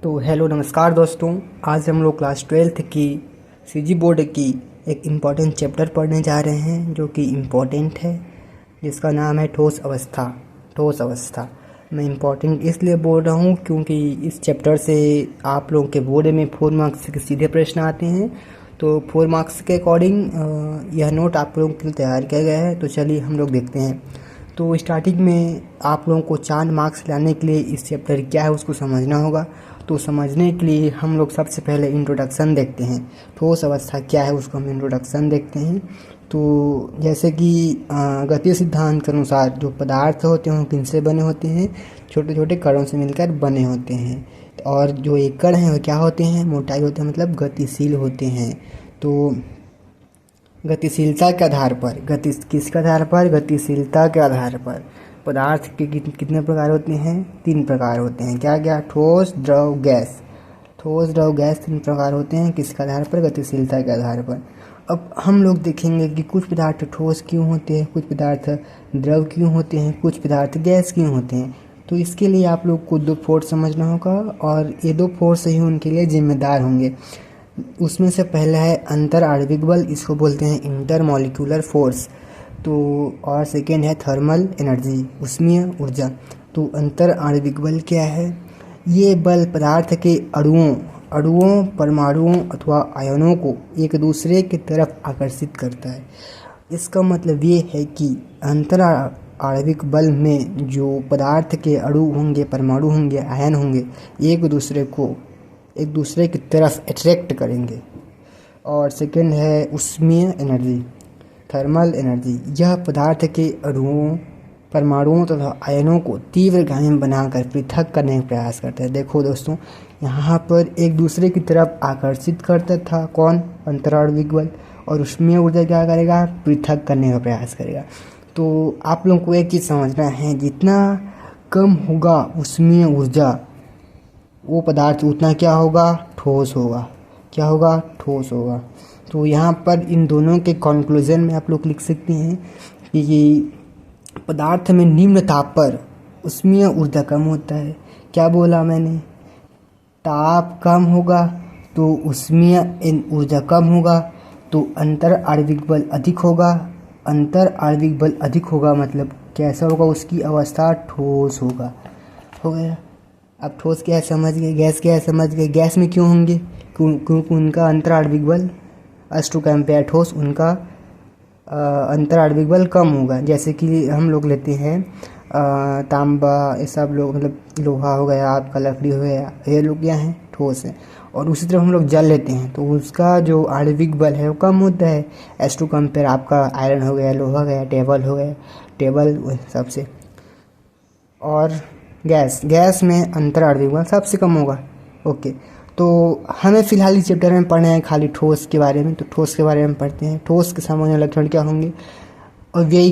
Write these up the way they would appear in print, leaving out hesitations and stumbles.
तो हेलो नमस्कार दोस्तों। आज हम लोग क्लास 12th की सीजी बोर्ड की एक इम्पॉर्टेंट चैप्टर पढ़ने जा रहे हैं जो कि इम्पॉर्टेंट है, जिसका नाम है ठोस अवस्था। ठोस अवस्था मैं इम्पॉर्टेंट इसलिए बोल रहा हूँ क्योंकि इस चैप्टर से आप लोगों के बोर्ड में 4 मार्क्स के सीधे प्रश्न आते हैं। तो 4 मार्क्स के अकॉर्डिंग यह नोट आप लोगों के लिए तैयार किया गया है। तो चलिए हम लोग देखते हैं। तो स्टार्टिंग में आप लोगों को 4 मार्क्स लाने के लिए इस चैप्टर क्या है उसको समझना होगा। तो समझने के लिए हम लोग सबसे पहले इंट्रोडक्शन देखते हैं। ठोस अवस्था क्या है उसको हम इंट्रोडक्शन देखते हैं। तो जैसे कि गतीय सिद्धांत के अनुसार जो पदार्थ होते हैं वो किनसे बने होते हैं? छोटे छोटे कणों से मिलकर बने होते हैं। और जो ये कण हैं वो क्या होते हैं? मोटाई होते हैं, मतलब गतिशील होते हैं। तो गतिशीलता के आधार पर किसके आधार पर? गतिशीलता के आधार पर पदार्थ के कितने प्रकार होते हैं? 3 प्रकार होते हैं। क्या क्या? ठोस, द्रव, गैस। ठोस, द्रव, गैस 3 प्रकार होते हैं। किसके आधार पर? गतिशीलता के आधार पर। अब हम लोग देखेंगे कि कुछ पदार्थ ठोस क्यों होते हैं, कुछ पदार्थ द्रव क्यों होते हैं, कुछ पदार्थ गैस क्यों होते हैं। तो इसके लिए आप लोग को 2 फोर्स समझना होगा और ये 2 फोर्स ही उनके लिए जिम्मेदार होंगे। उसमें से पहला है अंतर आणविक बल, इसको बोलते हैं इंटरमॉलिक्यूलर फोर्स। तो और सेकेंड है थर्मल एनर्जी, ऊष्मीय ऊर्जा। तो अंतर आणविक बल क्या है? ये बल पदार्थ के अणुओं, परमाणुओं अथवा आयनों को एक दूसरे की तरफ आकर्षित करता है। इसका मतलब ये है कि अंतर आणविक बल में जो पदार्थ के अणु होंगे, परमाणु होंगे, आयन होंगे, एक दूसरे की तरफ अट्रैक्ट करेंगे। और सेकेंड है ऊष्मीय एनर्जी, थर्मल एनर्जी। यह पदार्थ के अणुओं, परमाणुओं तथा आयनों को तीव्रगामी बनाकर पृथक करने का प्रयास करता है। देखो दोस्तों, यहाँ पर एक दूसरे की तरफ आकर्षित करता था कौन? अंतराणविक बल। और ऊष्मीय ऊर्जा क्या करेगा? पृथक करने का प्रयास करेगा। तो आप लोगों को एक चीज़ समझना है, जितना कम होगा ऊष्मीय ऊर्जा वो पदार्थ उतना क्या होगा? ठोस होगा। क्या होगा? ठोस होगा। तो यहाँ पर इन दोनों के कंक्लूजन में आप लोग लिख सकते हैं कि पदार्थ में निम्न ताप पर ऊष्मीय ऊर्जा कम होता है। क्या बोला मैंने? ताप कम होगा तो ऊष्मीय ऊर्जा कम होगा, तो अंतर आणविक बल अधिक होगा। अंतर आणविक बल अधिक होगा मतलब कैसा होगा? उसकी अवस्था ठोस होगा। हो गया। अब ठोस क्या है समझ गए, गैस क्या है समझ गए। गैस में क्यों होंगे? क्योंकि उनका अंतर आणविक बल एज टू कंपेयर ठोस, उनका अंतर आणविक बल कम होगा। जैसे कि हम लोग लेते हैं तांबा, ये सब लोग, मतलब लोहा हो गया, आपका लकड़ी हो गया, ये लोग क्या हैं? ठोस है। और उसी तरह हम लोग जल लेते हैं तो उसका जो आणविक बल है वो कम होता है एज टू कंपेयर आपका आयरन हो गया, लोहा हो गया, टेबल सबसे। और गैस में अंतर आणविक बल सबसे कम होगा। ओके, तो हमें फिलहाल इस चैप्टर में पढ़ना है खाली ठोस के बारे में। तो ठोस के बारे में पढ़ते हैं। ठोस के सामान्य लक्षण क्या होंगे? अव्ययी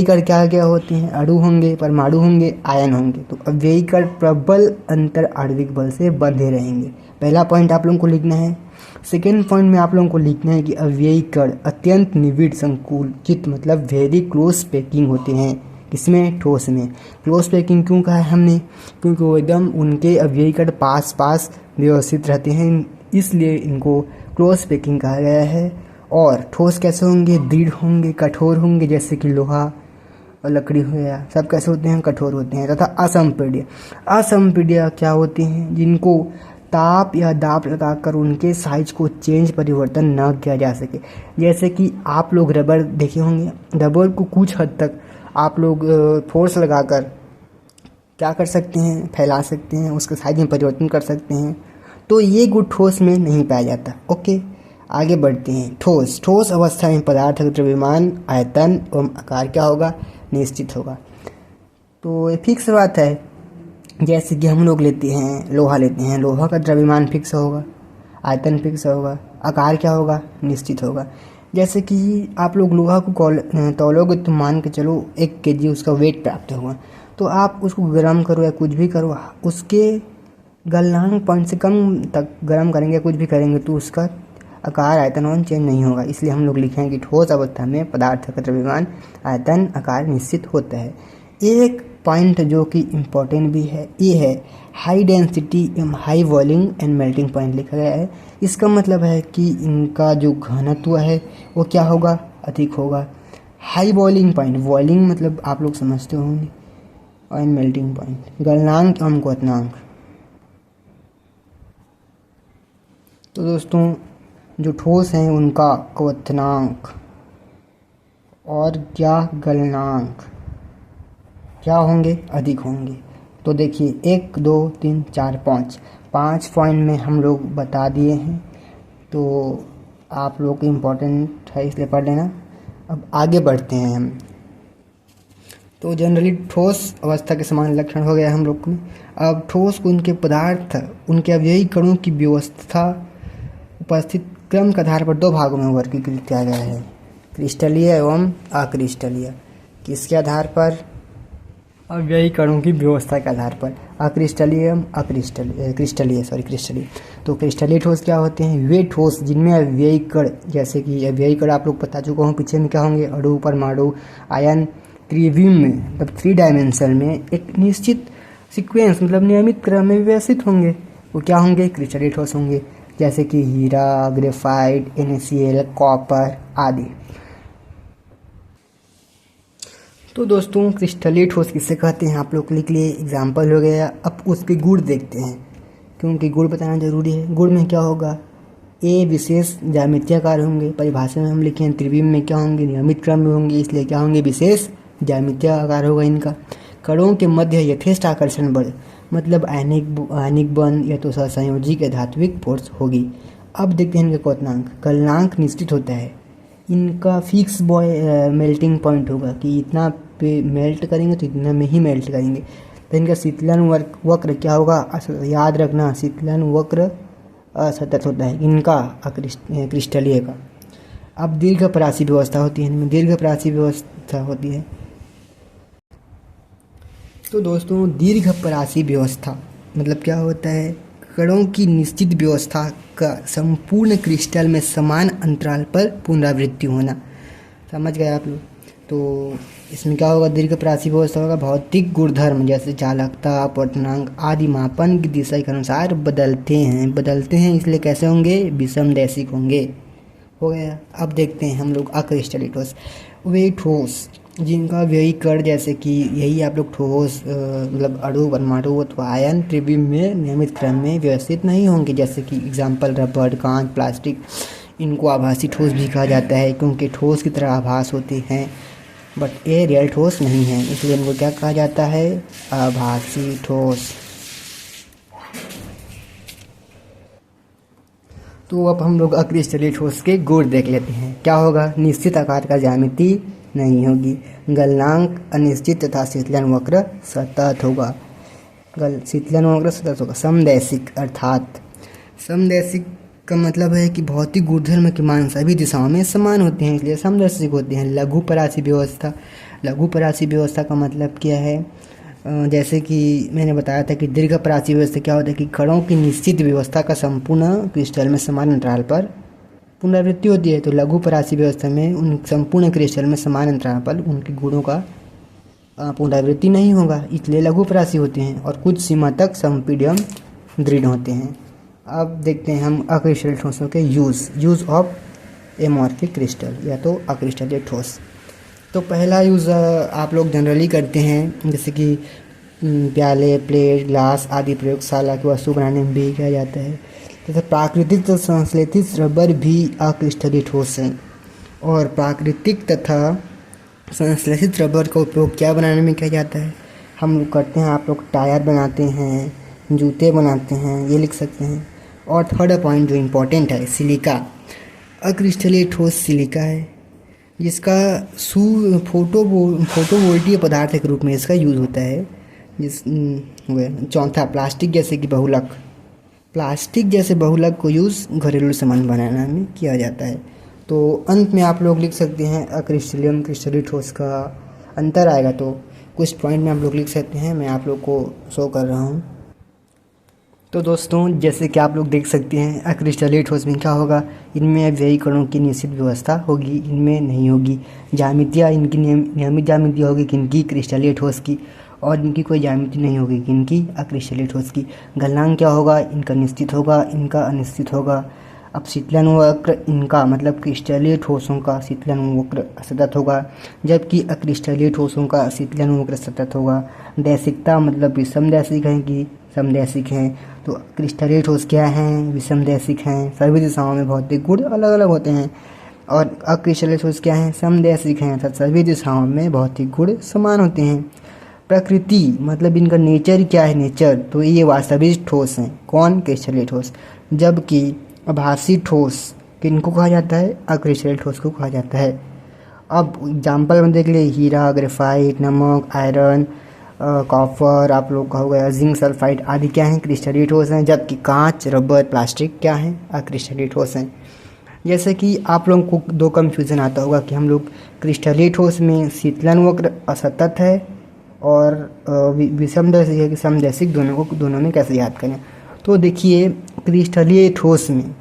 कण क्या क्या होते हैं? अणु होंगे, परमाणु होंगे, आयन होंगे। तो अव्ययी कण प्रबल अंतर आणविक बल से बंधे रहेंगे। पहला पॉइंट आप लोगों को लिखना है। सेकेंड पॉइंट में आप लोगों को लिखना है कि अव्ययी कण अत्यंत निविड़ संकुचित, मतलब वेरी क्लोज पैकिंग होते हैं। किसमें? ठोस में। क्लोज पैकिंग क्यों कहा है हमने? क्योंकि वो एकदम उनके अव्ययी कण पास व्यवस्थित रहते हैं, इसलिए इनको क्लोज पैकिंग कहा गया है। और ठोस कैसे होंगे? दृढ़ होंगे, कठोर होंगे, जैसे कि लोहा और लकड़ी हो गया, सब कैसे होते हैं? कठोर होते हैं। तथा असंपीड्य क्या होते हैं? जिनको ताप या दाब लगाकर उनके साइज को परिवर्तन न किया जा सके। जैसे कि आप लोग रबर देखे होंगे, रबर को कुछ हद तक आप लोग फोर्स लगाकर क्या कर सकते हैं? फैला सकते हैं, उसके साइज में परिवर्तन कर सकते हैं। तो ये गुण ठोस में नहीं पाया जाता। ओके, आगे बढ़ते हैं। ठोस अवस्था में पदार्थ का द्रव्यमान, आयतन एवं आकार क्या होगा? निश्चित होगा। तो ये फिक्स बात है। जैसे कि हम लोग लेते हैं लोहा का द्रव्यमान फिक्स होगा, आयतन फिक्स होगा, आकार क्या होगा? निश्चित होगा। जैसे कि आप लोग लोहा को तौलोगे तो मान के चलो 1 kg उसका वेट प्राप्त होगा। तो आप उसको गर्म करो या कुछ भी करो, उसके गलनांक पॉइंट से कम तक गर्म करेंगे, कुछ भी करेंगे तो उसका आकार, आयतन चेंज नहीं होगा। इसलिए हम लोग लिखेंगे कि ठोस अवस्था में पदार्थ का द्रव्यमान, आयतन, आकार निश्चित होता है। एक पॉइंट जो कि इम्पोर्टेंट भी है ये है high density high volume and melting point लिखा गया है। इसका मतलब है कि इनका जो घनत्व है वो क्या होगा, अधिक होगा। हाई बॉइलिंग पॉइंट, बॉइलिंग मतलब आप लोग समझते होंगे, और मेल्टिंग पॉइंट, गलनांक एवं क्वथनांक। तो दोस्तों जो ठोस हैं उनका क्वथनांक और क्या गलनांक क्या होंगे, अधिक होंगे। तो देखिए 1 2 3 4 5 पॉइंट में हम लोग बता दिए हैं, तो आप लोग को इम्पोर्टेंट है इसलिए पढ़ लेना। अब आगे बढ़ते हैं हम। तो जनरली ठोस अवस्था के समान लक्षण हो गया हम लोग को। अब ठोस को उनके पदार्थ, उनके अवयवी कणों की व्यवस्था उपस्थित क्रम के आधार पर 2 भागों में वर्गीकृत किया गया है, क्रिस्टलीय एवं अक्रिस्टलीय। किसके आधार पर, अव्ययी कणों की व्यवस्था के आधार पर, अक्रिस्टलीय क्रिस्टलीय। तो क्रिस्टलीय ठोस क्या होते हैं, वे ठोस जिनमें अव्ययी कण, जैसे कि अव्ययी कण आप लोग बता चुका हूँ पीछे में क्या होंगे, अणु परमाणु आयन त्रिविम में मतलब 3 डायमेंशन में एक निश्चित सीक्वेंस मतलब नियमित क्रम में व्यवस्थित होंगे, वो क्या होंगे, क्रिस्टलीय ठोस होंगे। जैसे कि हीरा, ग्रेफाइट, NaCl, कॉपर आदि। तो दोस्तों क्रिस्टलीय ठोस किसे कहते हैं आप लोग लिख लिए, एग्जाम्पल हो गया। अब उसके गुण देखते हैं, क्योंकि गुण बताना जरूरी है। गुण में क्या होगा, ए विशेष ज्यामितीय आकार होंगे, परिभाषा में हम लिखे हैं त्रिविम में क्या होंगे, नियमित क्रम में होंगे, इसलिए क्या होंगे, विशेष ज्यामितीय आकार होगा इनका। कणों के मध्य यथेष्ट आकर्षण बल मतलब आयनिक बंध या तो सहसंयोजी के धात्विक फोर्स होगी। अब देखते हैं इनका क्वथनांक। गलनांक निश्चित होता है, इनका फिक्स मेल्टिंग पॉइंट होगा कि इतना पे मेल्ट करेंगे तो इतना में ही मेल्ट करेंगे। तो इनका शीतलन वक्र क्या होगा, याद रखना शीतलन वक्र असतत होता है इनका क्रिस्टलीय का। अब दीर्घपरासी व्यवस्था होती है, इनमें दीर्घपरासी व्यवस्था होती है। तो दोस्तों दीर्घपरासी व्यवस्था मतलब क्या होता है, कणों की निश्चित व्यवस्था का संपूर्ण क्रिस्टल में समान अंतराल पर पुनरावृत्ति होना। समझ गए आप लोग। तो इसमें क्या होगा, दीर्घपरासी व्यवस्था होगा, भौतिक गुणधर्म जैसे चालकता, अपवर्तनांक आदि मापन की दिशा के अनुसार बदलते हैं, इसलिए कैसे होंगे, विषमदैशिक होंगे। हो गया। अब देखते हैं हम लोग अक्रिस्टलीय ठोस। वे ठोस जिनका व्ययी कण जैसे कि यही आप लोग ठोस मतलब अणु परमाणु अथवा आयन त्रिविम में नियमित क्रम में व्यवस्थित नहीं होंगे, जैसे कि एग्जाम्पल रबड़, कांच, प्लास्टिक। इनको आभासी ठोस भी कहा जाता है क्योंकि ठोस की तरह आभास होते हैं, बट ये रियल ठोस नहीं है, इसलिए इनको क्या कहा जाता है, आभासी ठोस। तो अब हम लोग अक्रिस्टलीय ठोस के गुण देख लेते हैं। क्या होगा, निश्चित आकार का ज्यामिति नहीं होगी, गलनांक अनिश्चित तथा शीतलन वक्र सतत होगा, शीतलन वक्र सतत होगा। समदैशिक अर्थात समदैशिक का मतलब है कि भौतिक गुणधर्म के मान सभी दिशाओं में समान होते हैं, इसलिए समदैशिक होते हैं। लघुपरासी व्यवस्था, लघुपरासी व्यवस्था का मतलब क्या है, जैसे कि मैंने बताया था कि दीर्घपरासी व्यवस्था क्या होता है कि कणों की निश्चित व्यवस्था का संपूर्ण क्रिस्टल में समान अंतराल पर पुनरावृत्ति होती है। तो लघुपरासी व्यवस्था में उन संपूर्ण क्रिस्टल में समान अंतराल पर उनके गुणों का पुनरावृत्ति नहीं होगा, इसलिए लघुपरासी होते हैं और कुछ सीमा तक संपीड्यम दृढ़ होते हैं। अब देखते हैं हम अक्रिस्टलीय ठोसों के यूज ऑफ एमॉर्फिक क्रिस्टल या तो अक्रिस्टलीय ठोस। तो पहला यूज़ आप लोग जनरली करते हैं, जैसे कि प्याले, प्लेट, ग्लास आदि प्रयोगशाला की वस्तु बनाने में भी किया जाता है। तथा प्राकृतिक तथा संश्लेषित रबर भी अक्रिस्टलीय ठोस है, और प्राकृतिक तथा संश्लेषित रबर का उपयोग क्या बनाने में किया जाता है, हम लोग करते हैं, आप लोग टायर बनाते हैं, जूते बनाते हैं, ये लिख सकते हैं। और थर्ड पॉइंट जो इम्पोर्टेंट है, सिलिका, अक्रिस्टलीय ठोस सिलिका है, जिसका फोटोवोल्टीय पदार्थ के रूप में इसका यूज़ होता है। चौथा प्लास्टिक जैसे कि बहुलक, प्लास्टिक जैसे बहुलक को यूज़ घरेलू सामान बनाने में किया जाता है। तो अंत में आप लोग लिख सकते हैं अक्रिस्टलियम क्रिस्टलीय ठोस का अंतर आएगा, तो कुछ पॉइंट में आप लोग लिख सकते हैं, मैं आप लोग को शो कर रहा हूँ। तो दोस्तों जैसे कि आप लोग देख सकते हैं अक्रिस्टलीय ठोस में क्या होगा, इनमें अव्ययी कणों की निश्चित व्यवस्था होगी, इनमें नहीं होगी। ज्यामितियाँ इनकी नियमित ज्यामिति होगी किनकी, क्रिस्टलीय ठोस की, और इनकी कोई ज्यामिति नहीं होगी, इनकी अक्रिस्टलीय ठोस की। गलनांक क्या होगा, इनका निश्चित होगा, इनका अनिश्चित होगा। अब शीतलन वक्र इनका मतलब क्रिस्टलीय ठोसों का शीतलन वक्र असतत होगा, जबकि अक्रिस्टलीय ठोसों का शीतलन वक्र सतत होगा। दैसिकता मतलब विषमदैशिक हैं कि समदैशिक हैं। तो क्रिस्टलीय ठोस क्या हैं, विषमदैशिक हैं, सभी दिशाओं में भौतिक गुण अलग अलग होते हैं। और अक्रिस्टलीय ठोस क्या हैं, समदैशिक हैं अर्थात सभी दिशाओं में भौतिक गुण समान होते हैं। प्रकृति मतलब इनका नेचर क्या है, नेचर तो ये वास्तविक ठोस हैं। कौन, क्रिस्टलीय ठोस। जबकि आभासी ठोस किनको कहा जाता है, अक्रिस्टलीय ठोस को कहा जाता है। अब एग्जाम्पल में देख ले, हीरा, ग्रेफाइट, नमक, आयरन, कॉपर, आप लोग का हो गया जिंक सल्फाइड आदि क्या हैं, क्रिस्टलीय ठोस हैं। जबकि कांच, रबर, प्लास्टिक क्या हैं, अक्रिस्टलीय ठोस हैं। जैसे कि आप लोगों को दो कन्फ्यूज़न आता होगा कि हम लोग क्रिस्टलीय ठोस में शीतलन वक्र असतत है और विषमदैशिक है कि समदैशिक, दोनों में कैसे याद करें। तो देखिए क्रिस्टलीय ठोस में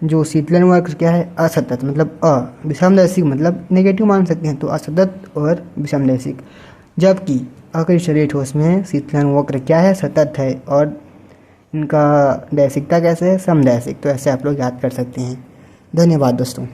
जो शीतलन वक्र क्या है, असतत मतलब विषमदैशिक मतलब नेगेटिव मान सकते हैं, तो असतत और विषमदैशिक। जबकि अक्रिस्टलीय ठोस में शीतलन वक्र क्या है, सतत है और इनका दैशिकता कैसे है, समदैशिक। तो ऐसे आप लोग याद कर सकते हैं। धन्यवाद दोस्तों।